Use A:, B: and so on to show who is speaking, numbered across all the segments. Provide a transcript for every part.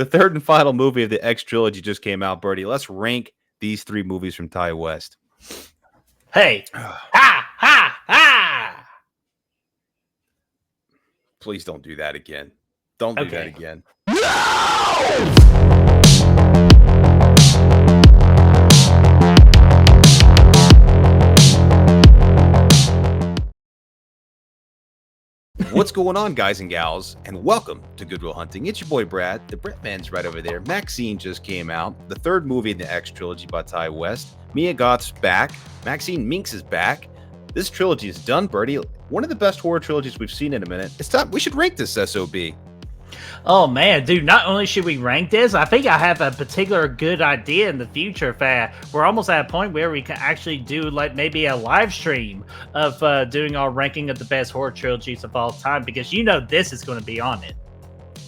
A: The third and final movie of the X trilogy just came out, Birdie. Let's rank these three movies from Ty West.
B: Hey. Ha! Ha! Ha!
A: Please don't do that again. Don't do that again.
B: No!
A: What's going on, guys and gals, and welcome to Good Will Hunting. It's your boy Brad. The Bretman's right over there. MaXXXine just came out, the third movie in the X trilogy by Ty West. Mia Goth's back. MaXXXine Minx is back. This trilogy is done, Birdie. One of the best horror trilogies we've seen in a minute. It's time we should rank this SOB.
B: Oh man, dude, not only should we rank this, I think I have a particular good idea in the future. We're almost at a point where we can actually do like maybe a live stream of doing our ranking of the best horror trilogies of all time, because you know this is going to be on it.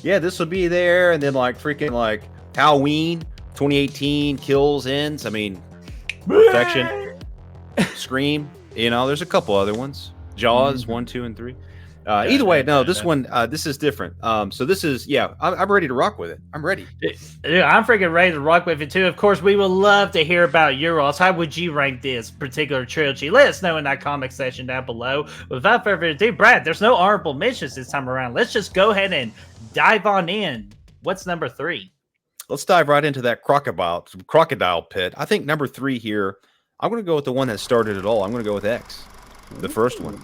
A: Yeah, this will be there, and then like freaking like Halloween 2018 Kills Ends. I mean, Perfection, Scream. You know, there's a couple other ones. Jaws 1, 2, and 3. Either way, no, this one, this is different. So this is, yeah, I'm ready to rock with it. I'm ready.
B: Yeah, I'm freaking ready to rock with it too. Of course, we would love to hear about yours. How would you rank this particular trilogy? Let us know in that comment section down below. Without further ado, Brad, there's no honorable mentions this time around. Let's just go ahead and dive on in. What's number 3?
A: Let's dive right into that crocodile pit. I think number 3 here, I'm going to go with the one that started it all. I'm going to go with X, the first one.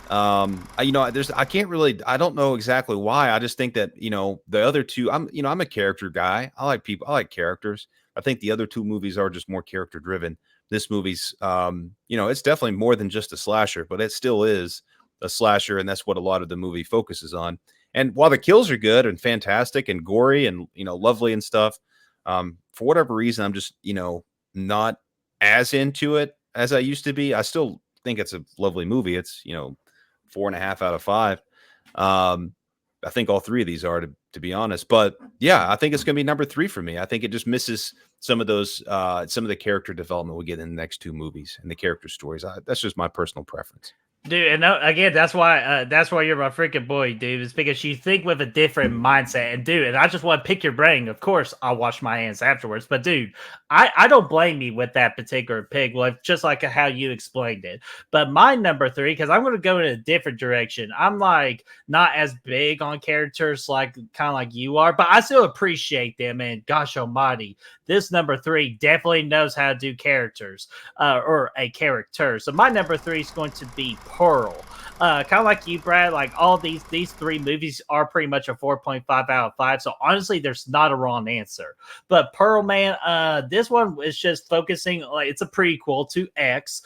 A: You know, I can't really, I don't know exactly why. I just think that, you know, the other two, I'm a character guy. I like people, I like characters. I think the other two movies are just more character driven. This movie's, you know, it's definitely more than just a slasher, but it still is a slasher. And that's what a lot of the movie focuses on. And while the kills are good and fantastic and gory and, you know, lovely and stuff, for whatever reason, I'm just, you know, not as into it as I used to be. I still think it's a lovely movie. It's, you know, 4.5 out of 5. I think all three of these are, to be honest. But yeah, I think it's going to be number 3 for me. I think it just misses some of those, some of the character development we get in the next two movies and the character stories. That's just my personal preference.
B: Dude, and again, that's why you're my freaking boy, dude. It's because you think with a different mindset, and dude, and I just want to pick your brain. Of course, I'll wash my hands afterwards, but dude, I don't blame you with that particular pick. Well, just like how you explained it. But my number 3, because I'm going to go in a different direction. I'm like not as big on characters, like kind of like you are, but I still appreciate them. And gosh almighty, this number 3 definitely knows how to do characters, or a character. So my number 3 is going to be Pearl. Kind of like you, Brad, like all these 3 movies are pretty much a 4.5 out of 5. So honestly, there's not a wrong answer. But Pearl, man, this one is just focusing, like it's a prequel to X.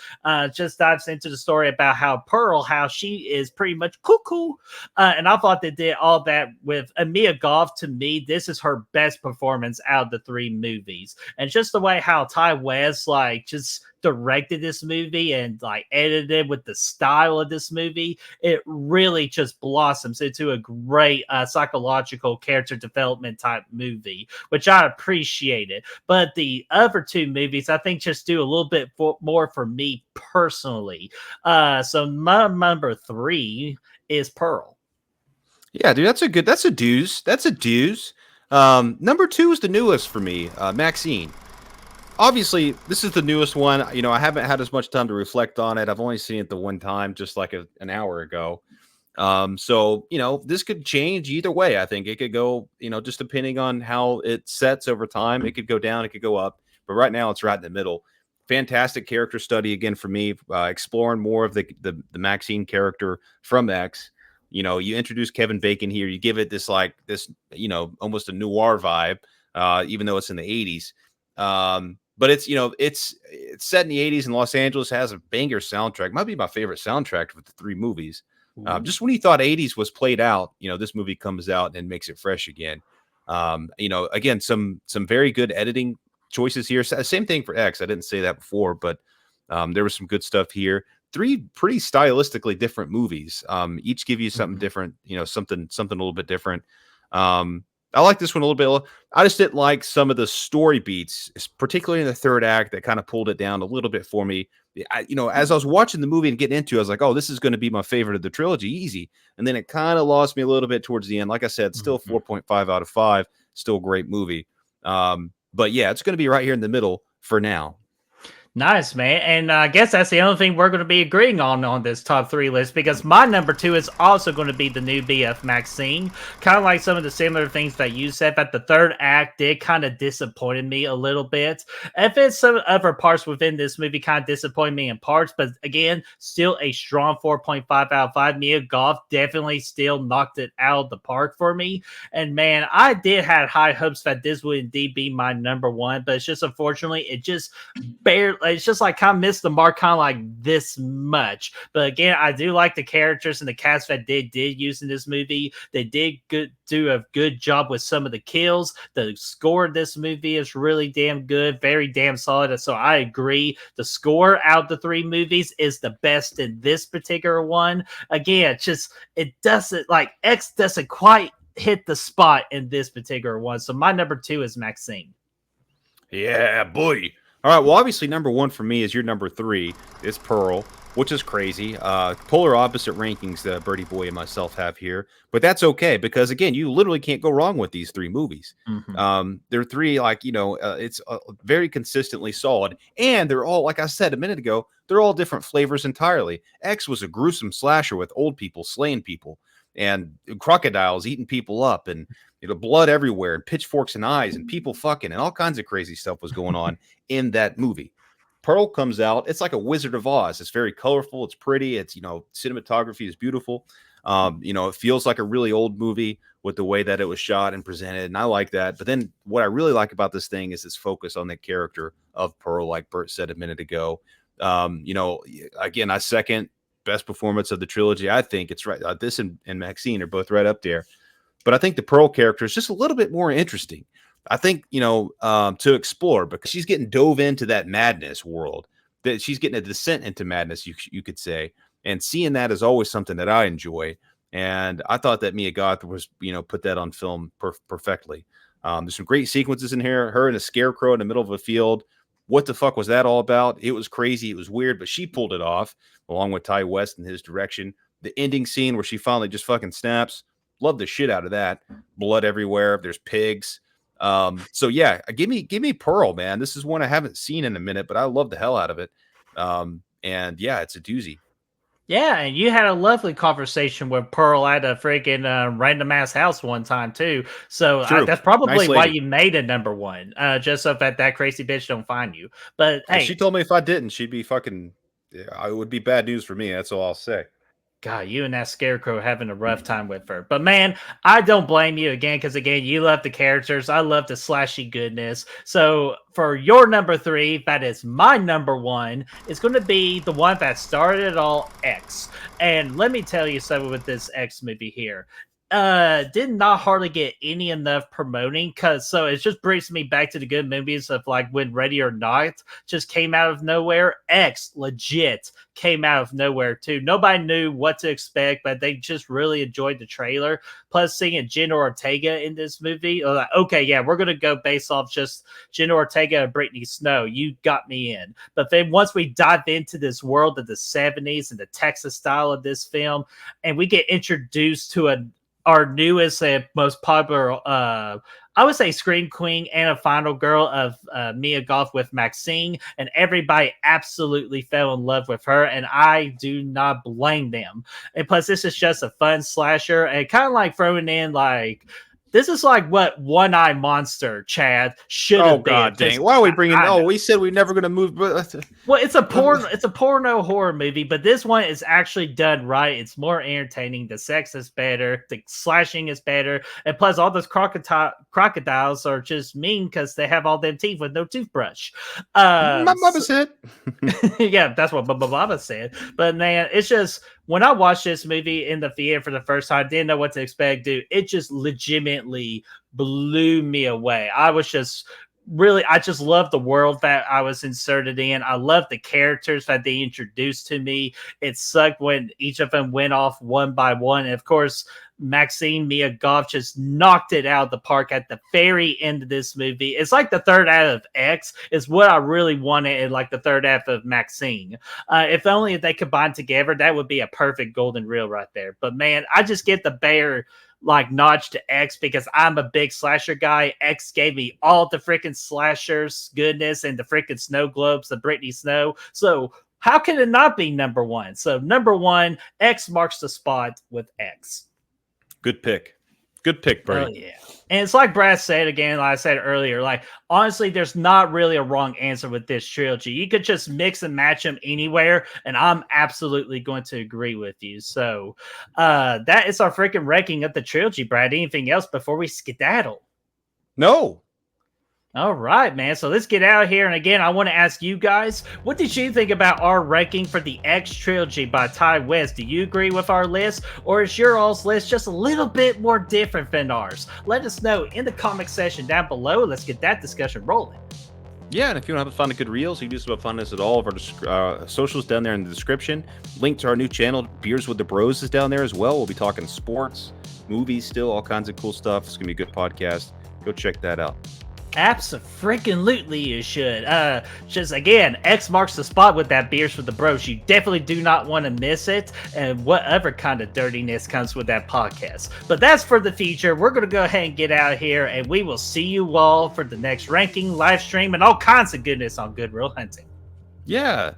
B: Just dives into the story about how Pearl, how she is pretty much cuckoo. And I thought they did all that with Mia Goth. To me, this is her best performance out of the 3 movies. And just the way how Ty West, like, just directed this movie and like edited with the style of this movie, it really just blossoms into a great psychological character development type movie, which I appreciated. But the other 2 movies, I think, just do a little bit more for me personally. So my number 3 is Pearl.
A: Yeah, dude, that's a deuce. That's a deuce. Number 2 is the newest for me, MaXXXine. Obviously, this is the newest one. You know, I haven't had as much time to reflect on it. I've only seen it the one time, just like an hour ago. So, you know, this could change either way. I think it could go, you know, just depending on how it sets over time. It could go down, it could go up. But right now, it's right in the middle. Fantastic character study again for me, exploring more of the MaXXXine character from X. You know, you introduce Kevin Bacon here. You give it this, you know, almost a noir vibe, even though it's in the 80s. But it's, you know, it's set in the 80s in Los Angeles, has a banger soundtrack. Might be my favorite soundtrack with the 3 movies. Just when you thought 80s was played out, you know, this movie comes out and makes it fresh again. You know, again, some very good editing choices here. Same thing for X. I didn't say that before, but there was some good stuff here. 3 pretty stylistically different movies. Each give you something different, you know, something a little bit different. I like this one a little bit. I just didn't like some of the story beats, particularly in the third act, that kind of pulled it down a little bit for me. You know, as I was watching the movie and getting into it, I was like, oh, this is going to be my favorite of the trilogy, easy. And then it kind of lost me a little bit towards the end. Like I said, still 4.5 out of 5. Still a great movie. But yeah, it's going to be right here in the middle for now.
B: Nice, man. And I guess that's the only thing we're going to be agreeing on this top 3 list, because my number 2 is also going to be the new BF MaXXXine. Kind of like some of the similar things that you said, but the third act did kind of disappointed me a little bit. If it's some other parts within this movie kind of disappointed me in parts, but again, still a strong 4.5 out of 5. Mia Goth definitely still knocked it out of the park for me. And man, I did have high hopes that this would indeed be my number 1, but it's just unfortunately, it just barely, it's just like kind of missed the mark kind of like this much. But again, I do like the characters and the cast that they did use in this movie. They did do a good job with some of the kills. The score of this movie is really damn good, very damn solid. So I agree. The score out of the 3 movies is the best in this particular one. Again, just it doesn't, like, X doesn't quite hit the spot in this particular one. So my number 2 is MaXXXine.
A: Yeah, boy. All right, well, obviously, number 1 for me is your number 3. It's Pearl, which is crazy. Polar opposite rankings that Birdie Boy and myself have here. But that's okay, because, again, you literally can't go wrong with these 3 movies. They're 3, like, it's very consistently solid. And they're all, like I said a minute ago, they're all different flavors entirely. X was a gruesome slasher with old people slaying people and crocodiles eating people up and blood everywhere and pitchforks and eyes and people fucking and all kinds of crazy stuff was going on in that movie. Pearl comes out. It's like a Wizard of Oz. It's very colorful. It's pretty. It's, cinematography is beautiful. It feels like a really old movie with the way that it was shot and presented. And I like that. But then what I really like about this thing is its focus on the character of Pearl, like Bert said a minute ago. Again, I second best performance of the trilogy. I think it's right. This and MaXXXine are both right up there. But I think the Pearl character is just a little bit more interesting. I think, to explore, because she's getting dove into that madness world, that she's getting a descent into madness, you could say. And seeing that is always something that I enjoy. And I thought that Mia Goth was, put that on film perfectly. There's some great sequences in here. Her and a scarecrow in the middle of a field. What the fuck was that all about? It was crazy. It was weird, but she pulled it off along with Ty West and his direction. The ending scene where she finally just fucking snaps. Love the shit out of that. Blood everywhere. There's pigs. So yeah, give me Pearl, man. This is one I haven't seen in a minute, but I love the hell out of it. And yeah, it's a doozy.
B: Yeah, and you had a lovely conversation with Pearl at a freaking random ass house one time too. So that's probably why you made it number 1, just so that crazy bitch don't find you. But hey,
A: she told me if I didn't, she'd be fucking. Yeah, it would be bad news for me. That's all I'll say.
B: God, you and that scarecrow having a rough time with her. But man, I don't blame you again, because again, you love the characters. I love the slashy goodness. So for your number 3, that is my number 1, it's going to be the one that started it all, X. And let me tell you something with this X movie here. Did not hardly get any enough promoting, so it just brings me back to the good movies of like when Ready or Not just came out of nowhere. X legit came out of nowhere too. Nobody knew what to expect, but they just really enjoyed the trailer. Plus seeing Jenna Ortega in this movie, like, okay, yeah, we're gonna go based off just Jenna Ortega and Brittany Snow. You got me in. But then once we dive into this world of the 70s and the Texas style of this film, and we get introduced to our newest and most popular, I would say, scream queen and a final girl of Mia Goth with MaXXXine, and everybody absolutely fell in love with her, and I do not blame them. And plus, this is just a fun slasher, and kind of like throwing in like. This is like what One Eye Monster, Chad, should have been.
A: Oh god dang! Why are we bringing? We said we're never going to move.
B: Well, it's a porno horror movie, but this one is actually done right. It's more entertaining. The sex is better. The slashing is better, and plus, all those crocodiles are just mean because they have all them teeth with no toothbrush.
A: Mama said.
B: Yeah, that's what Baba said. But man, it's just. When I watched this movie in the theater for the first time, didn't know what to expect, dude. It just legitimately blew me away. I just love the world that I was inserted in. I love the characters that they introduced to me. It sucked when each of them went off one by one. And of course, MaXXXine, Mia Goth just knocked it out of the park at the very end of this movie. It's like the third act of X is what I really wanted in like the third act of MaXXXine. If only if they combined together, that would be a perfect golden reel right there. But man, I just get the bear like notch to X because I'm a big slasher guy. X gave me all the freaking slashers goodness and the freaking snow globes, the Britney Snow. So how can it not be number one? So number one, X marks the spot with X.
A: Good pick. Good pick,
B: Oh
A: buddy.
B: yeah. And it's like Brad said again, like I said earlier, like honestly, there's not really a wrong answer with this trilogy. You could just mix and match them anywhere, and I'm absolutely going to agree with you. So that is our freaking ranking of the trilogy, Brad. Anything else before we skedaddle?
A: No.
B: All right, man. So let's get out of here. And again, I want to ask you guys, what did you think about our ranking for the X Trilogy by Ty West? Do you agree with our list? Or is your all's list just a little bit more different than ours? Let us know in the comment section down below. Let's get that discussion rolling.
A: Yeah, and if you want to find a good reels, you can do some fun at all of our socials down there in the description. Link to our new channel, Beers with the Bros, is down there as well. We'll be talking sports, movies, still all kinds of cool stuff. It's gonna be a good podcast. Go check that out.
B: Absolutely, you should. Just again, X marks the spot with that Beers with the Bros. You definitely do not want to miss it, and whatever kind of dirtiness comes with that podcast. But that's for the future. We're going to go ahead and get out of here, and we will see you all for the next ranking, live stream, and all kinds of goodness on Good Real Hunting.
A: Yeah,